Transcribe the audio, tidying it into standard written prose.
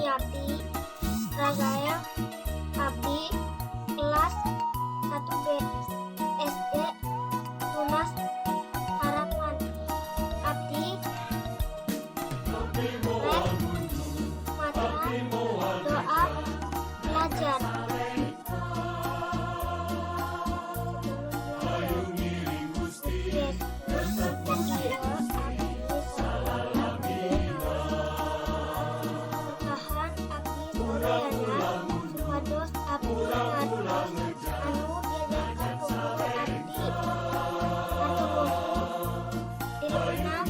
Sumiati, Ragaya, Abdi, kelas 1B SD, Tunas Harapan. Abdi, Rek, Matra, Doa, Belajar. Supados abdi ngadus anu diajarkan ku guru abdi. Diri genep,